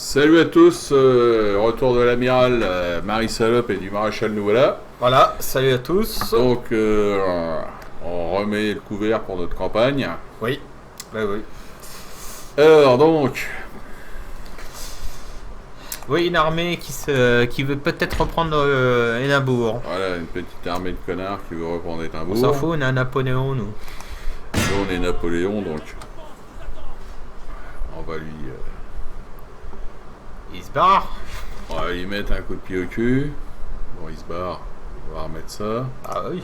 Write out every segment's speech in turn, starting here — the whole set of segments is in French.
Salut à tous, retour de l'amiral Marie Salope et du maréchal nous voilà. Voilà, salut à tous. Donc on remet le couvert pour notre campagne. Oui, oui. Alors donc, Oui, une armée qui veut peut-être reprendre Édimbourg. voilà une petite armée de connards qui veut reprendre Édimbourg. On s'en fout, on est un Napoléon, nous. Nous on est Napoléon donc on va lui Il se barre. on va lui mettre un coup de pied au cul. Bon il se barre, on va remettre ça. Ah oui.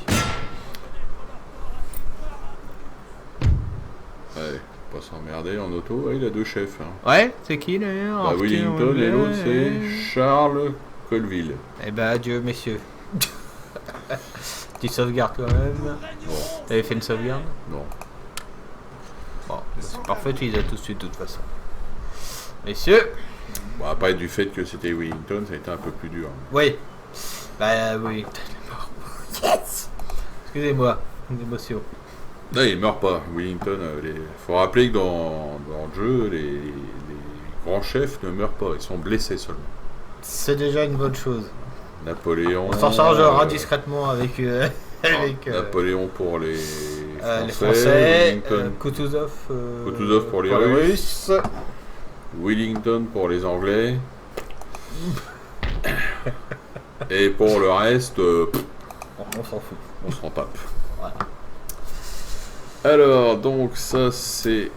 Allez, pas s'emmerder en auto. Ah, il a deux chefs. Hein. Ouais, c'est qui d'ailleurs? Bah, Wellington et l'autre c'est Charles Colville. Eh ben adieu messieurs. Tu sauvegardes quand même. Bon, T'avais fait une sauvegarde? non. Bon, c'est parfait, tu les as tout de suite de toute façon. Messieurs. Bon, après, du fait que c'était Wellington, ça a été un peu plus dur. Oui. Bah oui. Yes. Excusez-moi, l'émotion. Non, il meurt pas. Wellington, faut rappeler que dans le jeu, les grands chefs ne meurent pas, ils sont blessés seulement. C'est déjà une bonne chose. Napoléon. On s'en chargera discrètement avec. Napoléon pour les Français, Wellington. Kutuzov Kutuzov pour les Russes. Wellington pour les Anglais. Et pour le reste, on s'en fout. on s'en tape. Voilà. Alors, donc ça c'est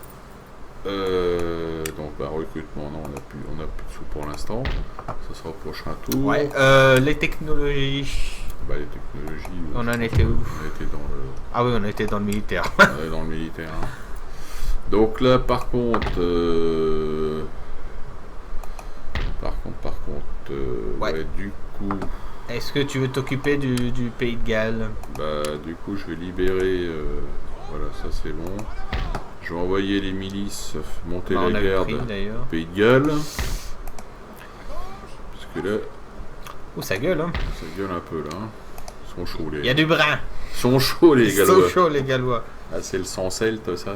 donc recrutement, non, on a plus de sous pour l'instant. Ça sera au prochain tour. Ouais. Les technologies. Bah, les technologies. On en était où? On était dans le. Ah oui, on était dans le militaire. On est dans le militaire. Hein. Donc là, par contre, ouais, du coup. Est-ce que tu veux t'occuper du pays de Galles? Bah, du coup, je vais libérer. Voilà, ça c'est bon. Je vais envoyer les milices monter la garde au pays de Galles. Parce que là. Oh, ça gueule, hein. Ça gueule un peu là. Hein. Ils sont chauds les. Il y a du brin. Ils sont chauds les Gallois. Ils sont chauds les Gallois. Ah, c'est le sang celte ça.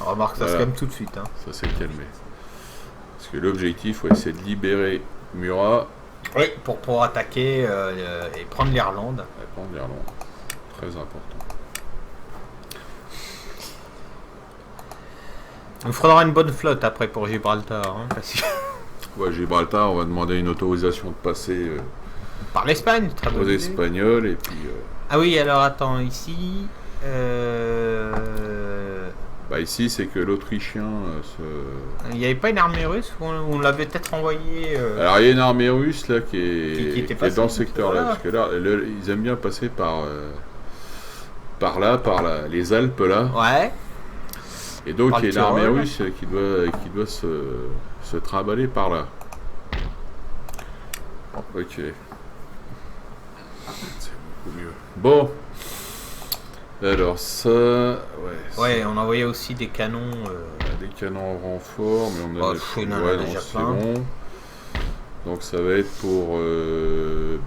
Remarque, ça se calme tout de suite. Hein. Ça s'est calmé. Parce que l'objectif, ouais, c'est de libérer Murat. Oui, pour pouvoir attaquer et prendre l'Irlande. Et prendre l'Irlande. Très important. Il faudra une bonne flotte après pour Gibraltar. Hein, parce que... Ouais, Gibraltar, on va demander une autorisation de passer par l'Espagne, aux Espagnols et puis. Ah oui, alors attends, ici. Bah ici, c'est que l'Autrichien Il n'y avait pas une armée russe où on l'avait peut-être envoyé. Alors il y a une armée russe là qui est dans ce secteur-là, voilà. parce que là, ils aiment bien passer par les Alpes là. Ouais. Et donc il y a une armée russe qui doit se trimballer par là. Ok. C'est beaucoup mieux. Bon. Alors ça, ouais, on envoyait aussi des canons. Des canons en renfort, mais on a déjà plein. Bon. Donc ça va être pour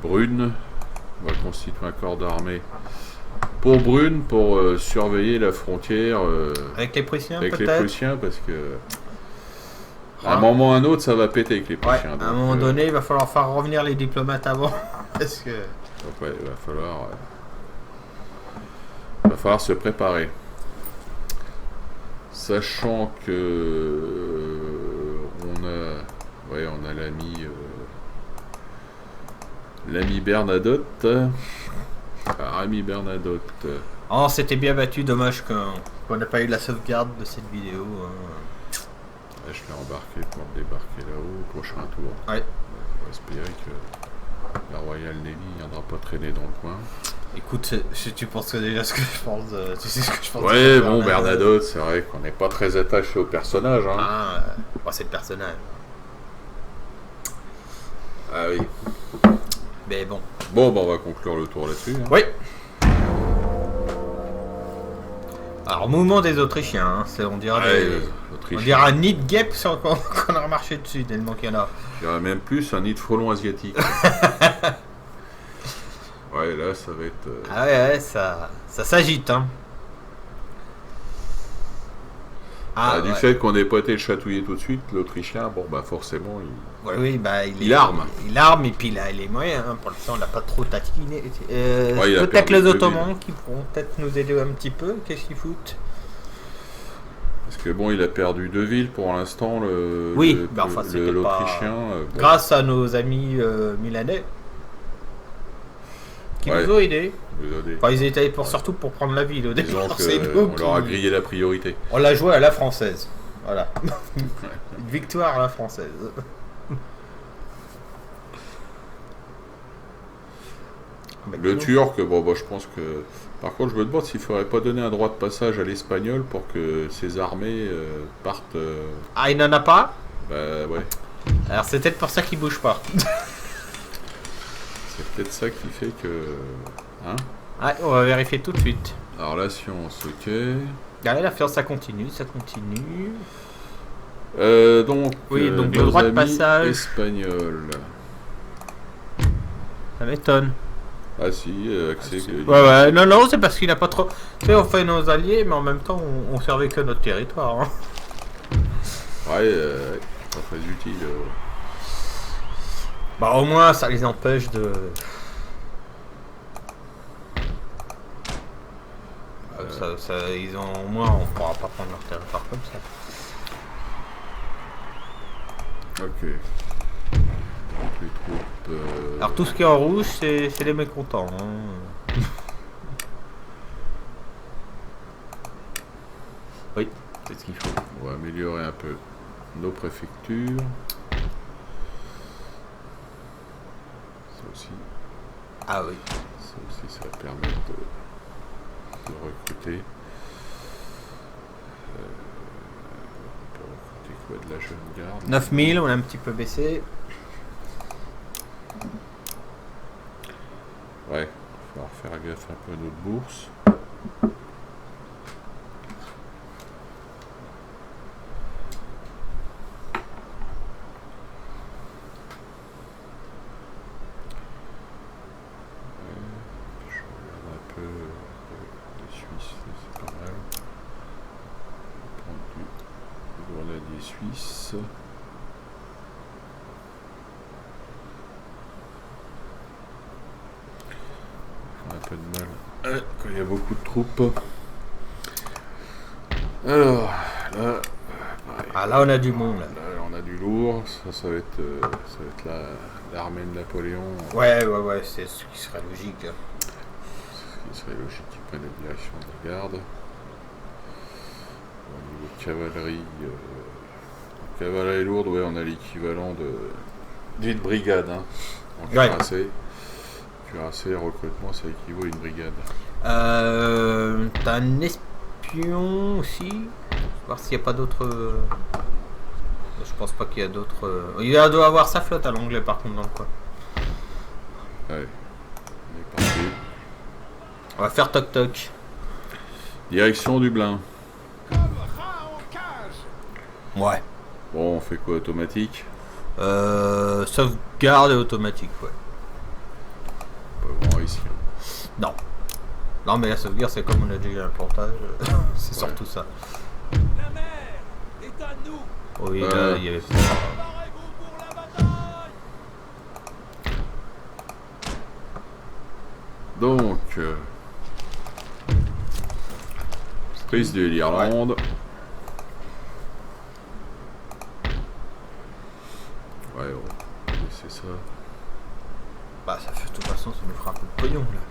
Brune. On va constituer un corps d'armée pour Brune pour surveiller la frontière avec les Prussiens, avec peut-être. Les Prussiens, parce que à un moment ou à un autre, ça va péter avec les Prussiens. Ouais, donc, à un moment donné, il va falloir faire revenir les diplomates avant, parce que. Donc ouais, il va falloir se préparer. Sachant que on a l'ami Bernadotte. Ami Bernadotte. Oh, c'était bien battu, dommage qu'on n'a pas eu la sauvegarde de cette vidéo. Hein. Là, je l'ai embarqué pour le débarquer là-haut au prochain tour. Ouais. On va espérer que la Royal Navy ne viendra pas traîner dans le coin. Écoute, tu penses déjà ce que je pense. Tu sais ce que je pense. Ouais, bon, Bernadotte, c'est vrai qu'on n'est pas très attaché au personnage. Hein. Ah, c'est le personnage. Ah oui. Mais bon. Bon, on va conclure le tour là-dessus. Hein. Oui. Alors, mouvement des Autrichiens, hein, on dira un nid de guêpe qu'on a remarché dessus, tellement qu'il y en a. Il y aura même plus un nid de frelon asiatique. Ouais, là, ça va être... Ah ouais, ça s'agite, hein. Du fait qu'on n'ait pas été le chatouiller tout de suite, l'Autrichien, bon bah forcément il arme. Il arme et puis il a les moyens. Hein. Pour l'instant, on l'a pas trop tatquiné. Peut-être les Ottomans qui pourront peut-être nous aider un petit peu. Qu'est-ce qu'ils foutent? Parce que bon, il a perdu 2 villes pour l'instant, l'Autrichien. Bon. Grâce à nos amis milanais qui nous ont aidés. Enfin, ils étaient surtout pour prendre la ville au départ. On leur a grillé la priorité. On l'a joué à la française. Voilà. Une victoire à la française. Le Turc, je pense que... Par contre, je me demande s'il ne faudrait pas donner un droit de passage à l'Espagnol pour que ses armées partent... Ah, il n'en a pas? Bah ouais. Alors c'est peut-être pour ça qu'il bouge pas. C'est peut-être ça qui fait que... Hein? Ah, on va vérifier tout de suite. Alors la science, ok. Allez, la science, ça continue. Donc le droit de passage espagnol. Ça m'étonne. Ah si, accès... Ouais, non, c'est parce qu'il n'a pas trop... Tu sais, on fait nos alliés, mais en même temps, on servait que notre territoire. Hein. Ouais, pas très utile. Bah au moins, ça les empêche de... ils ont au moins, on pourra pas prendre leur territoire comme ça. Ok. Donc les troupes. Alors tout ce qui est en rouge, c'est les mécontents. Hein. Oui, c'est ce qu'il faut. On va améliorer un peu nos préfectures. Ça aussi. Ah oui. Ça aussi, ça va permettre de recruter. On peut recruter quoi, de la jeune garde. 9000, on a un petit peu baissé. Ouais, il va falloir faire gaffe un peu à notre bourse. Je regarde un peu les Suisses, c'est pas mal. On va prendre du grenadier suisse. Un peu de mal quand il y a beaucoup de troupes. Alors là, là on a du monde là. Là on a du lourd. Ça va être l'armée de Napoléon. Ouais, c'est ce qui serait logique. Ce qui serait logique qu'ils prennent la direction de la garde. Au niveau de cavalerie lourde, ouais, on a l'équivalent d'une brigade en cuirassé. Cuirassé, recrutement, ça équivaut à une brigade. T'as un espion aussi. Voir s'il n'y a pas d'autres. Je pense pas qu'il y a d'autres. Il doit avoir sa flotte à l'anglais par contre dans le coin. Ouais. On est parti. On va faire toc toc. Direction Dublin. Ouais. Bon, on fait quoi, automatique? Sauvegarde et automatique, ouais. Pas grand risque. Non. Non, mais la sauvegarde, c'est comme on a déjà eu un portage. C'est surtout ça. La mer est à nous. Oui, là, il y avait pas. Préparez-vous pour la bataille. Donc, prise de l'Irlande. Ouais, on va laisser ça. Bah, ça fait de toute façon, ça nous fera un peu de pognon là.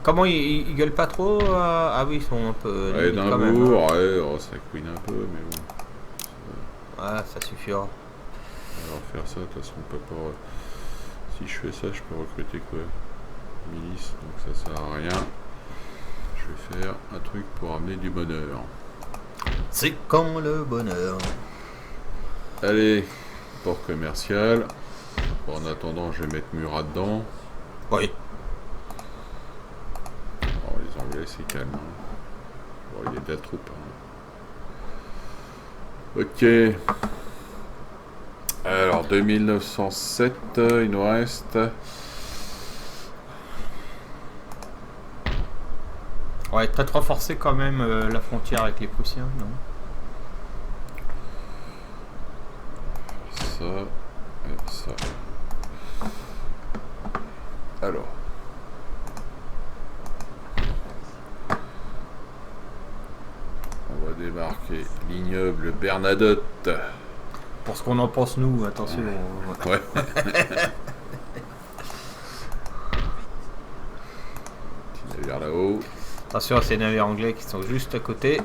Comment ils gueulent pas trop Ah oui, ils sont un peu. Ouais, limite d'un quand même, bout, hein. ouais, ça couine un peu, mais bon. Ouais, ça suffira. On va faire ça, de toute façon, on peut pas. Si je fais ça, je peux recruter quoi? Milice, donc ça sert à rien. Je vais faire un truc pour amener du bonheur. C'est quand le bonheur. Allez, port commercial. Bon, en attendant, je vais mettre Murat dedans. Oui. Bon, les Anglais, c'est calme. Hein. Bon, il y a de la troupe. Hein. Ok. Alors, 2907, il nous reste. Ouais, t'as trop forcé quand même la frontière avec les Prussiens, non? Ça et ça. Alors. On va débarquer l'igneuble Bernadotte. Pour ce qu'on en pense nous, attention. Ouais. Petit navire là-haut. Attention à ces navires anglais qui sont juste à côté.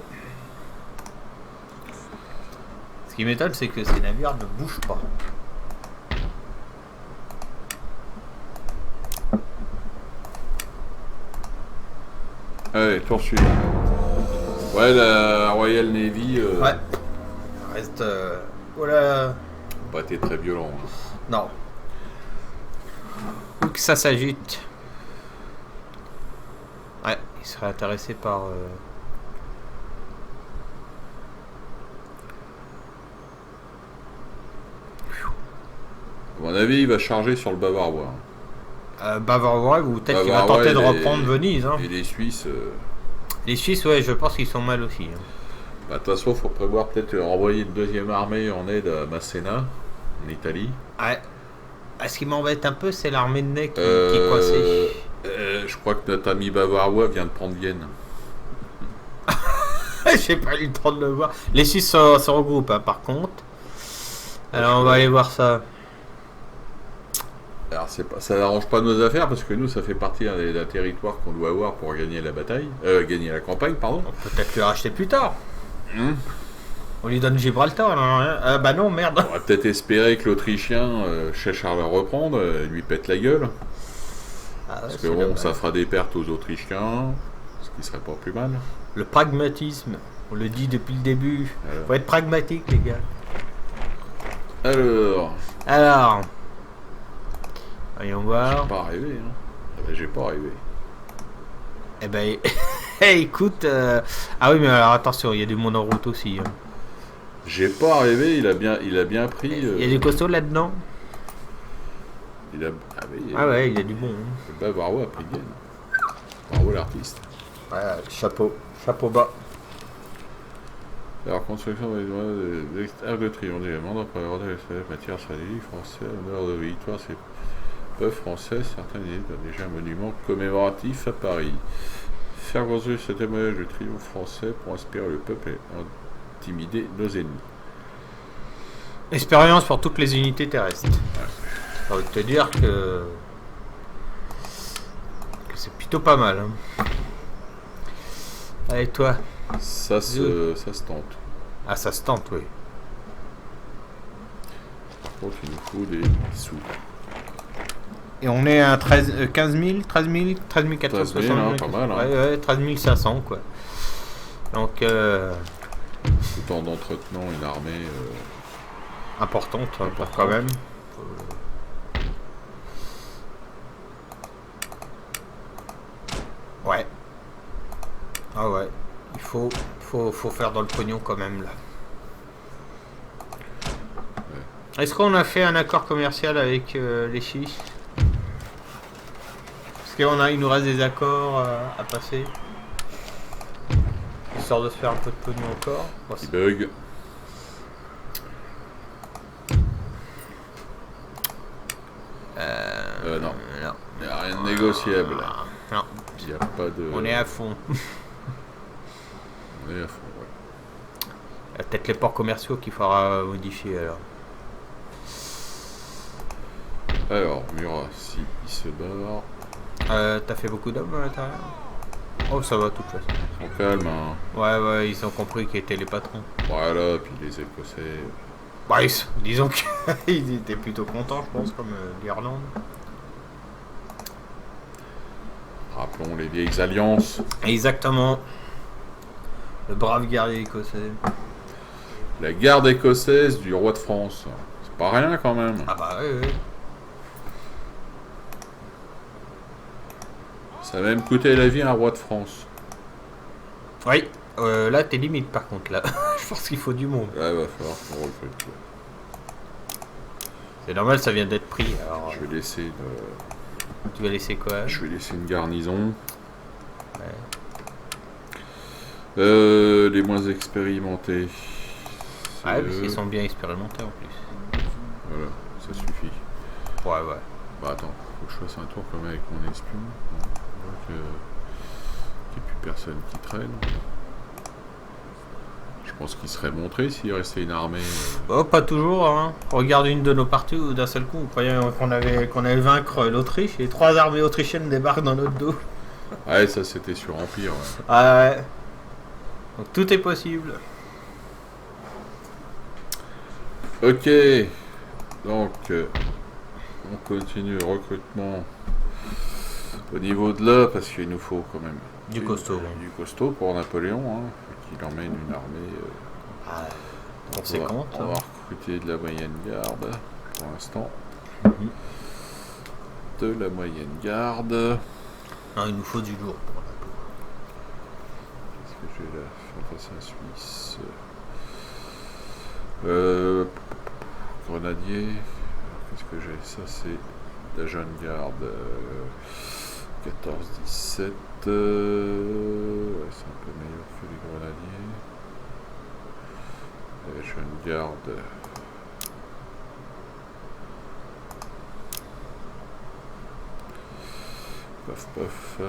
Ce qui m'étonne, c'est que ces navires ne bougent pas. Allez, tour suivant. Ouais, la Royal Navy. Ouais. Reste. Voilà. Pas été très violent. Hein. Non. Ou que ça s'agite. Ouais, il serait intéressé par. À mon avis, il va charger sur le Bavarois. Bavarois, ou peut-être qu'il va tenter de reprendre Venise. Hein. Et les Suisses. Les Suisses, ouais, je pense qu'ils sont mal aussi. Hein. Bah, de toute façon, il faut prévoir peut-être renvoyer une deuxième armée en aide à Masséna, en Italie. Ouais. Ce qui m'embête un peu, c'est l'armée de Ney qui est coincée. Je crois que notre ami bavarois vient de prendre Vienne. J'ai pas eu le temps de le voir. Les Suisses se regroupent, hein, par contre. Alors, on va aller voir ça. Alors, ça n'arrange pas nos affaires parce que nous, ça fait partie d'un territoire qu'on doit avoir pour gagner la bataille. Gagner la campagne, pardon. On peut peut-être le racheter plus tard. On lui donne Gibraltar, non, bah non, merde. On va peut-être espérer que l'Autrichien cherche à le reprendre, lui pète la gueule. Ah ouais, parce que bon, ça fera des pertes aux Autrichiens, ce qui serait pas plus mal. Le pragmatisme, on le dit depuis le début. Alors. Faut être pragmatique, les gars. Alors. Voyons voir. J'ai pas rêvé, hein. Ah bah, j'ai pas rêvé. Eh ben, écoute. Ah oui, mais alors attention, il y a du monde en route aussi. Hein. J'ai pas rêvé, il a bien pris. Il y a du costaud là-dedans. Ah ouais, il y a du bon. Hein. Le Bavarois a pris Vienne. Bravo l'artiste. Ouais, chapeau bas. Alors, construction des Arc de Triomphe, également, d'après l'ordre de la matière stratégique française, honneur de victoire, c'est peuple français, certains ont déjà un monument commémoratif à Paris. Faire construire ce témoignage de triomphe français pour inspirer le peuple et intimider nos ennemis. Expérience pour toutes les unités terrestres. J'ai envie de te dire que c'est plutôt pas mal. Hein. Allez, toi. Ça se tente. Ah, ça se tente, oui. Par contre, il nous faut des sous. Et on est à 15 000, 13 000, 13 460. Hein, pas mal. Hein. Ouais, 13 500, quoi. Donc, tout en entretenant une armée importante, quand même. Ouais. Ah ouais. Il faut faire dans le pognon quand même là. Ouais. Est-ce qu'on a fait un accord commercial avec les Suisses? Est-ce il nous reste des accords à passer? Histoire de se faire un peu de pognon encore. Petit bug. Non. Il n'y a rien de négociable. Non. Il n'y a pas de... On est à fond. On est à fond, ouais. Il y a peut-être les ports commerciaux qu'il faudra modifier alors. Alors, Murat, si il se barre. T'as fait beaucoup d'hommes à l'intérieur? Oh, ça va, de toute façon. Ils sont calmes, hein. Ouais, ils ont compris qui étaient les patrons. Voilà, puis les Écossais. Bah, disons qu'ils étaient plutôt contents, je pense, comme l'Irlande. Rappelons les vieilles alliances. Exactement. Le brave guerrier écossais. La garde écossaise du roi de France. C'est pas rien quand même. Ah bah oui. Ça va même coûter la vie à un roi de France. Oui. Là, t'es limite par contre, là. Je pense qu'il faut du monde. Ouais, va falloir qu'on recrute. C'est normal, ça vient d'être pris. Alors, je vais laisser... Tu vas laisser quoi? Je vais laisser une garnison. Ouais. Les moins expérimentés. Ouais, parce qu'ils sont bien expérimentés en plus. Voilà, ça suffit. Ouais. Bah attends, faut que je fasse un tour quand même avec mon espion. Donc, qu'il n'y ait plus personne qui traîne. Je pense qu'il serait montré s'il restait une armée. Oh, pas toujours, hein. Regarde une de nos parties où d'un seul coup, on croyait qu'on allait vaincre l'Autriche et 3 armées autrichiennes débarquent dans notre dos. Ouais, ça c'était sur Empire. Ouais. Ah ouais. Donc tout est possible. Ok. Donc, on continue le recrutement au niveau de là, parce qu'il nous faut quand même du costaud. Du costaud pour Napoléon, hein, qu'il emmène une armée conséquente. On va recruter de la moyenne garde pour l'instant. De la moyenne garde. Non, il nous faut du lourd pour la peau. Qu'est-ce que j'ai là? Fantassin suisse. Grenadier. Qu'est-ce que j'ai? Ça c'est la jeune garde. 14-17. Ouais, c'est un peu meilleur que les grenadiers. La jeune garde. Paf.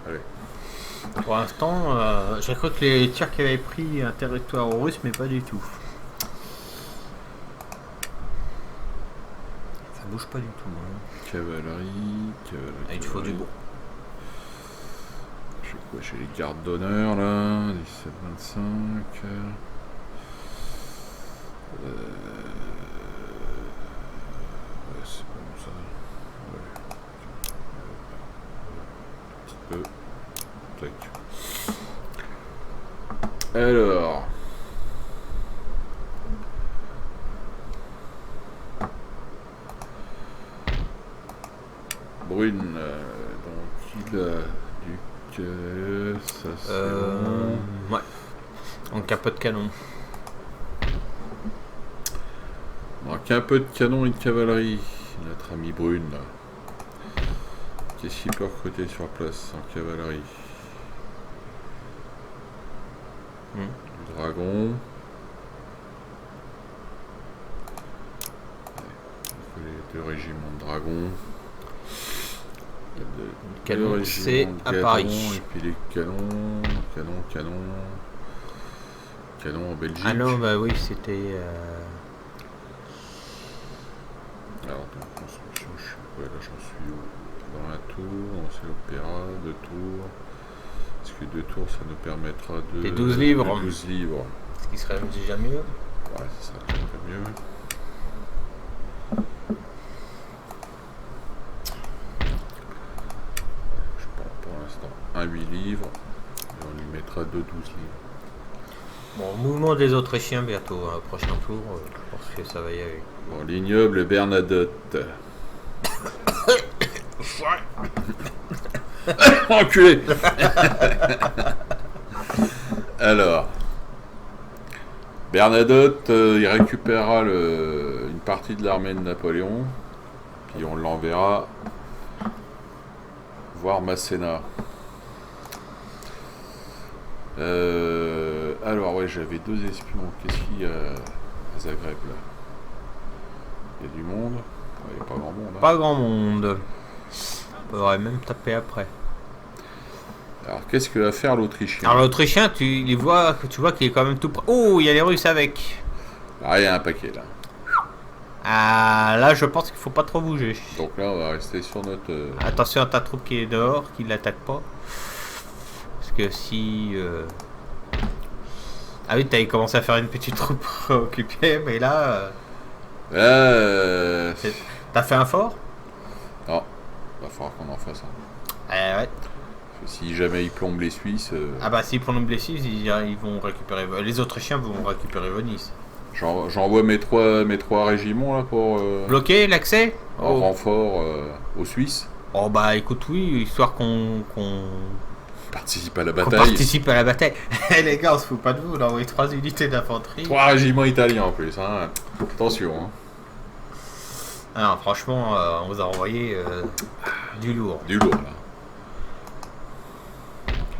Allez. Pour l'instant, j'ai cru que les Turcs avaient pris un territoire russe, mais pas du tout. Ça bouge pas du tout. Hein. Cavalerie. Il faut du bon. Je sais quoi, j'ai les gardes d'honneur là. 17-25. Ouais, c'est bon ça. Ouais. Un petit peu. Tac. Alors. Brune, donc il a du ça c'est bon. Ouais. Donc un peu de canon. Donc un peu de canon et de cavalerie. Notre ami Brune là. Qu'est-ce qu'il peut recruter sur place en cavalerie? Du dragon. Les 2 régiments de dragons. Le canon c'est à Paris. Et puis les canons en Belgique. Ah non, bah oui, c'était... Alors, dans construction, je suis quoi là? J'en suis où? Dans la tour, c'est l'opéra, 2 tours. Est-ce que 2 tours, ça nous permettra de... Des 12 livres. 12 livres. Ce qui serait déjà mieux. Ouais, ça serait un peu mieux. Je prends pour l'instant un 8 livres. Et on lui mettra 2 12 livres. Bon, mouvement des Autrichiens bientôt, hein, prochain tour, je pense que ça va y aller. Bon, l'ignoble Bernadotte. Enculé. Alors, Bernadotte, il récupérera une partie de l'armée de Napoléon, puis on l'enverra voir Masséna. Alors ouais, j'avais 2 espions. Qu'est-ce qu'il y a à Zagreb là? Il y a du monde? Il n'y a pas grand monde. Hein. Pas grand monde. On pourrait même taper après. Alors qu'est-ce que va faire l'Autrichien? Alors l'Autrichien, tu vois qu'il est quand même tout près. Oh, il y a les Russes avec. Ah, il y a un paquet là. Ah, là je pense qu'il faut pas trop bouger. Donc là on va rester sur notre... Attention à ta troupe qui est dehors, qui l'attaque pas. Parce que si... Ah oui, t'avais commencé à faire une petite troupe occupée, mais là... T'as fait un fort? Non, il va falloir qu'on en fasse un. Ouais. Si jamais ils plombent les Suisses... Ah bah s'ils plombent les Suisses, ils vont récupérer... Les Autrichiens vont récupérer Venise. J'envoie mes trois régiments là pour... Bloquer l'accès en renfort aux Suisses. Oh bah écoute oui, histoire qu'on participe à la bataille. Participe à la bataille. Les gars, on se fout pas de vous, on a envoyé 3 unités d'infanterie. 3 régiments italiens en plus, hein. Attention. Hein. Alors franchement, on vous a envoyé du lourd. Du lourd, là.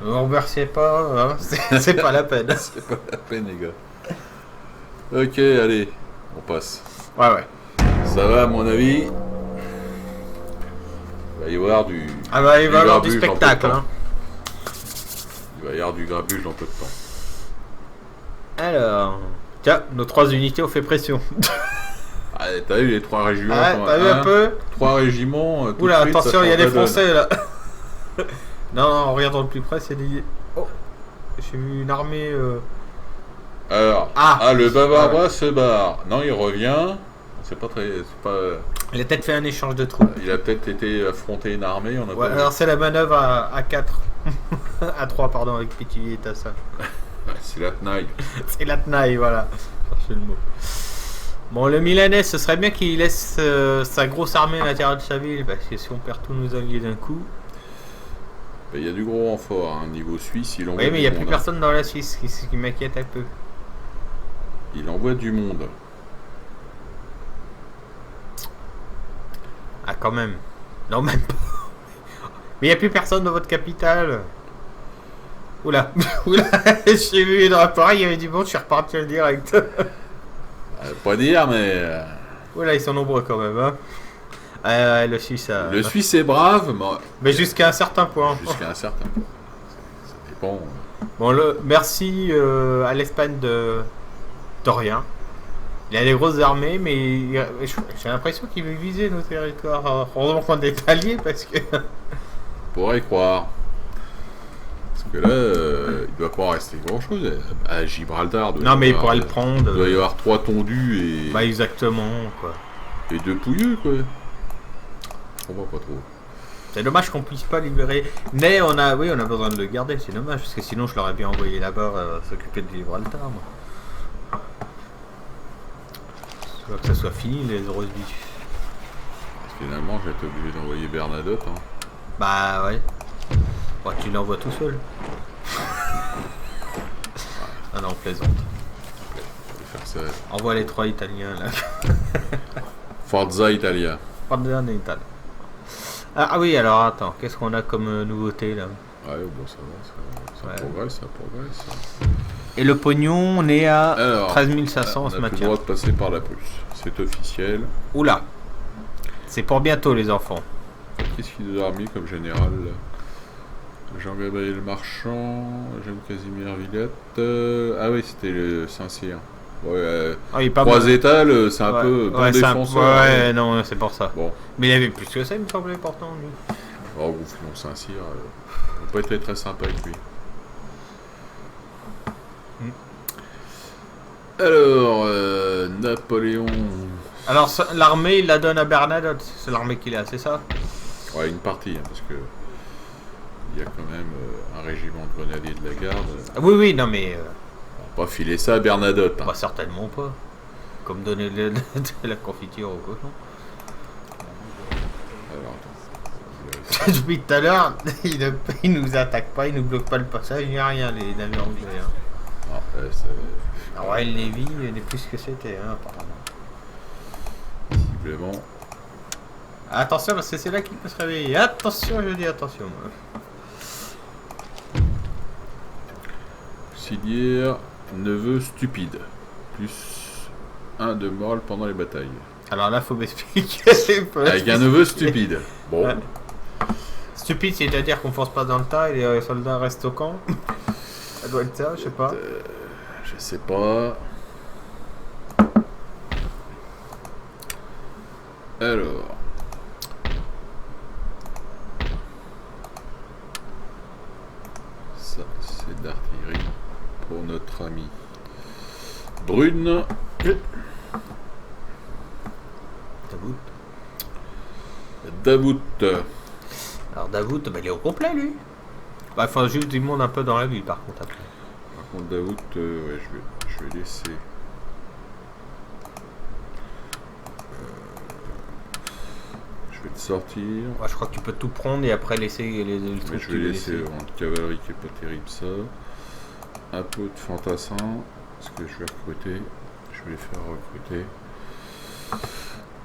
Vous remerciez pas, hein, c'est pas la peine. C'est pas la peine, les gars. Ok, allez, on passe. Ouais. Ça va, à mon avis. Il va y avoir du... Ah bah, il va y avoir du spectacle, hein. Il va y avoir du grabuge dans peu de temps. Alors... Tiens, nos 3 unités ont fait pression. Ah, t'as vu les 3 régiments? Ah, t'as vu un peu? 3 régiments... Oula, attention, il y a des Français, là. Non, regarde de plus près, c'est des... Oh, j'ai vu une armée... Alors, le bavard se barre. Non, il revient. C'est pas très... Il a peut-être fait un échange de troupes. Il a peut-être été affronter une armée. On a ouais, alors c'est la manœuvre à 4. À 3, pardon, avec Pétillier et Tassa. C'est la tenaille. C'est la tenaille, voilà. Cherchez le mot. Bon, le Milanais, ce serait bien qu'il laisse sa grosse armée à l'intérieur de sa ville, parce que si on perd tous nos alliés d'un coup... Il y a du gros renfort, hein. Niveau Suisse, il envoie. Oui, mais il n'y a plus personne dans la Suisse, ce qui m'inquiète un peu. Il envoie du monde. Ah, quand même. Non, même pas. Mais il n'y a plus personne dans votre capitale. Oula, j'ai vu dans l'appareil, il y avait du monde, je suis reparti direct. Pas dire, mais... Oula, ils sont nombreux quand même, hein. Le Suisse... Le Suisse est brave, mais jusqu'à un certain point. Jusqu'à un certain point. Ça dépend. Bon, merci à l'Espagne de rien. Il a des grosses armées, mais j'ai l'impression qu'il veut viser nos territoires. Heureusement qu'on est alliés, parce que... On pourrait y croire. Parce que là, il doit pas rester grand-chose. À Gibraltar... Non, mais il pourrait le prendre. Il doit y avoir 3 tondus et... Bah, exactement, quoi. Et 2 pouilleux, quoi. On voit pas trop. C'est dommage qu'on puisse pas libérer. Mais on a besoin de le garder, c'est dommage, parce que sinon je l'aurais bien envoyé là-bas s'occuper de Gibraltar, moi. Que ça soit fini les grosses biches. Finalement, j'ai été obligé d'envoyer Bernadotte. Hein. Bah ouais. Bon, tu l'envoies tout seul. Ah non, on plaisante. Faire ça. Envoie les 3 Italiens là. Forza Italia. Forza Italia. Ah oui, alors attends, qu'est-ce qu'on a comme nouveauté là? Ouais, bon, ça progresse, ça progresse. Et le pognon, on est à 13 500 ce matin. On a plus le droit de passer par la Prusse, c'est officiel. Oula, c'est pour bientôt les enfants. Qu'est-ce qu'il nous a remis comme général? Jean-Gabriel Marchand, Jean-Casimir Villette. Ah oui, c'était le Saint-Cyr. Ouais, 3 étals, c'est un peu bon défenseur. Ouais, non, c'est pour ça. Bon. Mais il y avait plus que ça, il me semblait important, lui. Oh, bon, Saint-Cyr, on peut pas être très sympa avec lui. Alors, Napoléon. Alors, l'armée, il la donne à Bernadotte. C'est l'armée qu'il a, c'est ça? Ouais, une partie, hein, parce que il y a quand même un régiment de grenadiers de la garde. Oui, non, mais... On va pas filer ça à Bernadotte. Hein. Bah, certainement pas. Comme donner de la confiture au cochon. Alors, depuis tout à l'heure, il nous attaque pas, il nous bloque pas le passage, il n'y a rien, les navires anglais. Hein. Alors, Royal Navy n'est plus ce que c'était, hein, apparemment. Visiblement. Attention, parce que c'est là qu'il peut se réveiller. Attention, je dis attention. Auxiliaire, neveu stupide. Plus 1 de morale pendant les batailles. Alors là, faut m'expliquer. Avec un neveu stupide. Bon. Ouais. Stupide, c'est-à-dire qu'on force pas dans le tas et les soldats restent au camp. Ça doit être ça, je sais pas. Je sais pas. Alors. Ça, c'est d'artillerie pour notre ami Brune. Davout. Alors Davout, bah, il est au complet lui. Bah, il faut juste du monde un peu dans la ville par contre après. Par contre Davout, ouais, je vais laisser. Je vais le sortir. Ouais, je crois que tu peux tout prendre et après laisser les trucs. Mais je vais laisser en cavalerie qui est pas terrible ça. Un peu de fantassin. Parce que je vais recruter. Je vais les faire recruter.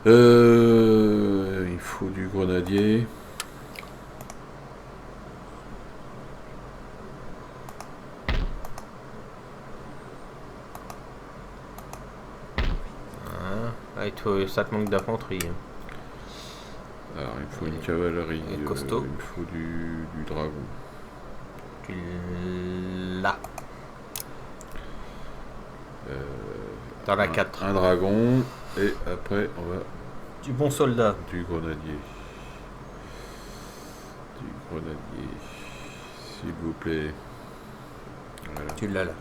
Il faut du grenadier. Ça te manque d'infanterie. Alors, il faut une cavalerie. Et costaud. Il faut du dragon. Tu l'as. Dans la 4. Un dragon. Et après, on va Du bon soldat. du grenadier. Du grenadier. S'il vous plaît. Voilà. Tu l'as là.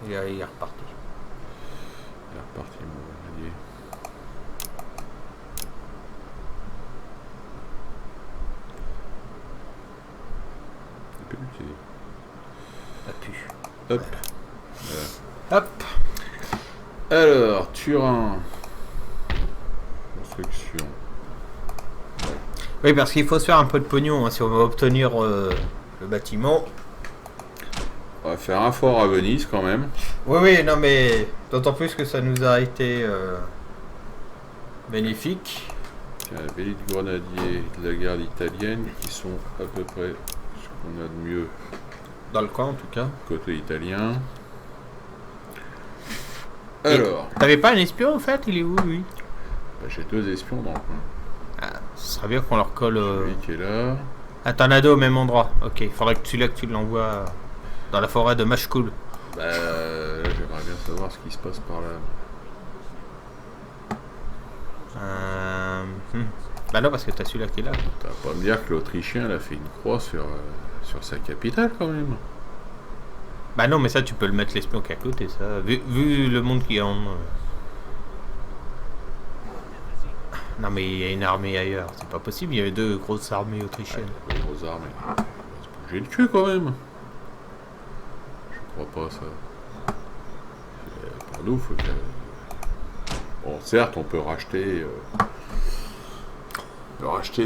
Il est reparti. Il est reparti, mon grenadier. Il peut lutter. La pu. Hop. Hop. Alors, Turin. Construction. Oui, parce qu'il faut se faire un peu de pognon hein, si on veut obtenir le bâtiment. On va faire un fort à Venise quand même. Oui, non, mais d'autant plus que ça nous a été bénéfique. Tiens, les pays de grenadiers de la garde italienne qui sont à peu près ce qu'on a de mieux Dans le coin, en tout cas. côté italien. Alors, T'avais pas un espion, en fait? Il est où, lui? bah, j'ai 2 espions dans le coin. Ah, ce serait bien qu'on leur colle... Celui qui est là. Ah, t'en as deux au même endroit. Ok, il faudrait que tu l'envoies dans la forêt de Mashkoul. Bah, là, j'aimerais bien savoir ce qui se passe par là. Bah non, parce que t'as celui-là qui est là. Tu vas pas me dire que l'Autrichien a fait une croix sur sa capitale quand même. Bah non, mais ça, tu peux le mettre l'espion qui est à côté, ça. Vu le monde qui est en... Non, mais il y a une armée ailleurs. C'est pas possible, il y avait 2 grosses armées autrichiennes. Ouais, gros armées. On va se bouger le cul quand même. Je crois pas ça. Pour nous, faut que... Bon, certes, on peut racheter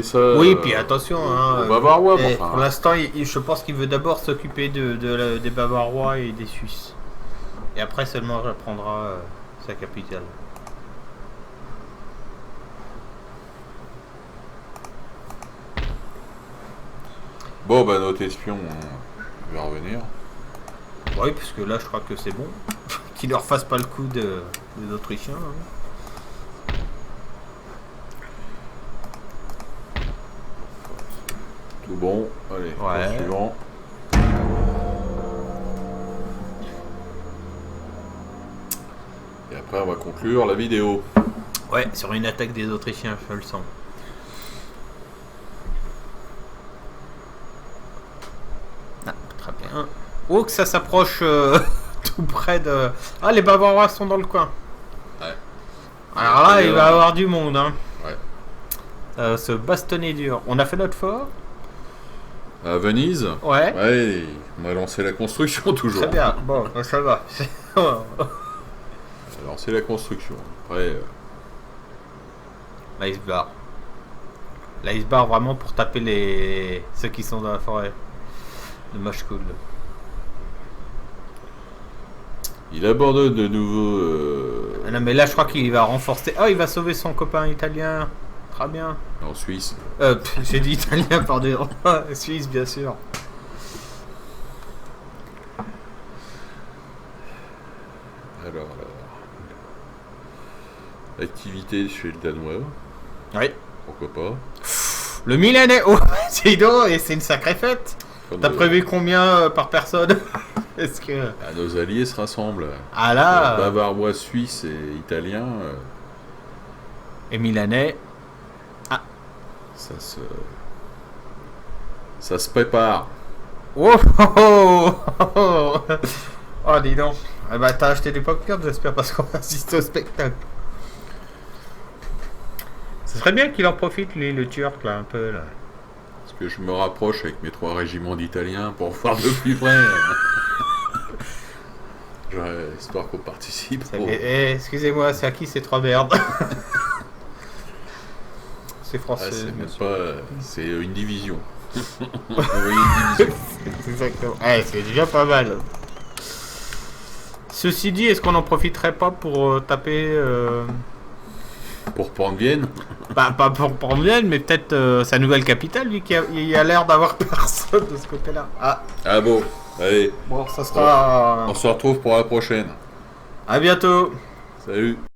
ça. Oui, puis attention, hein. aux Bavarois, Eh, enfin. pour l'instant, je pense qu'il veut d'abord s'occuper des Bavarois et des Suisses. Et après seulement reprendra sa capitale. Bon, bah, notre espion, il va revenir. Oui, parce que là, je crois que c'est bon. Qu'il leur fasse pas le coup des Autrichiens. Hein. Tout bon. Allez, Ouais. suivant. Et après, on va conclure la vidéo. Ouais, sur une attaque des Autrichiens, je le sens. Ah, très bien. Oh, que ça s'approche tout près de... Ah, les Bavarois sont dans le coin. Ouais. Alors là, il va y avoir du monde. Hein. Ouais. Ça va se bastonner dur. On a fait notre fort. À Venise. Ouais. Ouais, on a lancé la construction toujours. Très bien. Bon, ça va. On a lancé la construction. Après, L'icebar. L'icebar vraiment pour taper ceux qui sont dans la forêt de Mashkoul. il abandonne de nouveau Ah non mais là je crois qu'il va renforcer. Oh il va sauver son copain italien. Très bien. en Suisse. J'ai dit italien pardon. Suisse bien sûr. Alors, activité chez le Danois. Oui. Pourquoi pas. Le Milanais. Oh c'est donc et c'est une sacrée fête. Comme T'as de- prévu combien par personne? Est-ce que... Ah, nos alliés se rassemblent. Ah là Bavarois, Suisses et Italiens. Et Milanais. Ça se prépare. Oh oh oh oh, oh dis donc. Eh ben, t'as acheté des pop-corn, j'espère, parce qu'on va assister au spectacle. Ce serait bien qu'il en profite, lui, le Turc, là, un peu, là. Parce que je me rapproche avec mes 3 régiments d'Italiens pour voir de plus près. Histoire qu'on participe. Excusez-moi, c'est à qui ces 3 merdes? C'est Ah, français. c'est même monsieur. pas. C'est une division. Vous voyez une division. Exactement. Ouais, c'est déjà pas mal. Ceci dit, est-ce qu'on en profiterait pas pour taper Pour prendre Vienne. Bah, pas pour prendre Vienne, mais peut-être sa nouvelle capitale, lui qui a l'air d'avoir personne de ce côté-là. Ah, Ah bon, allez, bon, ça sera. on se retrouve pour la prochaine. À bientôt. Salut.